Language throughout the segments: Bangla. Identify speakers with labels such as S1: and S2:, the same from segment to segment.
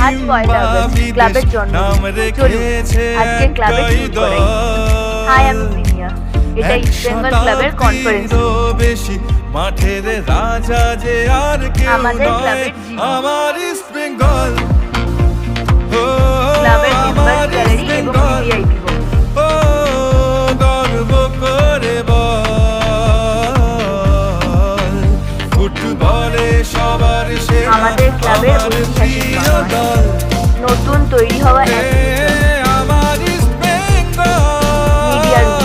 S1: আজ 1 আগস্ট ক্লাবের জন্মদিন। চলুন আজকে ক্লাবে ট্যুর করাই। হাই, আমি জিনিয়া। এটা ইস্ট বেঙ্গল ক্লাবের কনফারেন্স রুম।
S2: মাঠের রাজা যে আর কেউ
S1: আমাদের
S2: নয়,
S1: ক্লাবের জিম,
S2: আমার ইস্ট বেঙ্গল।
S1: ক্লাবের মেম্বার গ্যালারি এবং ভিভিআইপি বক্স।
S2: ও গর্ব করে বল, ফুটবলে সবার সেরা
S1: আমাদের ক্লাবের
S2: আমার
S1: ঐতিহাসিক
S2: প্রিয় দল।
S1: নতুন তৈরি হওয়া অ্যাসোসিয়েশন,
S2: আমার ইস্ট বেঙ্গল,
S1: মিডিয়া রুম,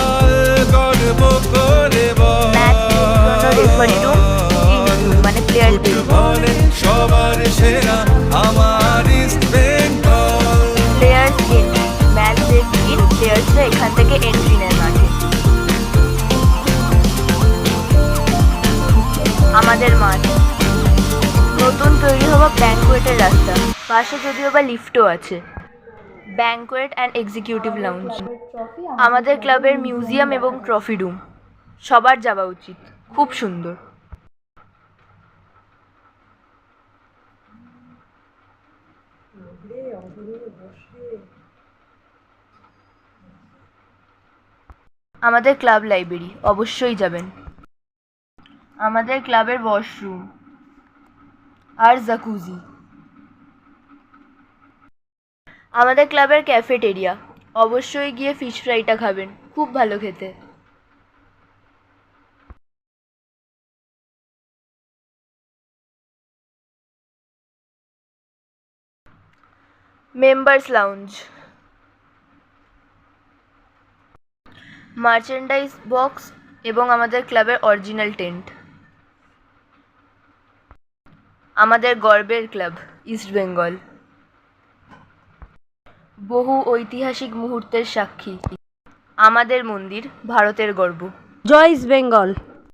S2: গর্ব করে বল।
S1: ম্যাচ জন্য রেফারি রুম, টিমস রুম মানে প্লেয়ারদের রুম।
S2: ফুটবলে সবার সেরা আমার east Bengal.
S1: Players entry, match দেখতে প্লেয়ার্সরা এখান থেকে এন্ট্রি নেয় মাঠে। আমাদের মাঠ, নতুন তৈরি হওয়া ব্যাঙ্কোয়েটের রাস্তা, পাশে যদিও বা লিফটও আছে। ব্যাঙ্কোয়েট অ্যান্ড এক্সিকিউটিভ লাউঞ্জ, আমাদের ক্লাবের মিউজিয়াম এবং ট্রফি রুম, সবার যাওয়া উচিত, খুব সুন্দর। আমাদের ক্লাব লাইব্রেরি, অবশ্যই যাবেন। আমাদের ক্লাবের ওয়াশরুম আর জাকুজি। আমাদের ক্লাবের ক্যাফেটেরিয়া, অবশ্যই গিয়ে ফিশ ফ্রাইটা খাবেন, খুব ভালো খেতে। মেম্বার্স লাউঞ্জ, মার্চেন্ডাইজ বক্স এবং আমাদের ক্লাবের অরিজিনাল টেন্ট। আমাদের গর্বের ক্লাব ইস্ট বেঙ্গল, বহু ঐতিহাসিক মুহূর্তের সাক্ষী। আমাদের মন্দির ভারতের গর্ব।
S3: জয় ইস্ট বেঙ্গল।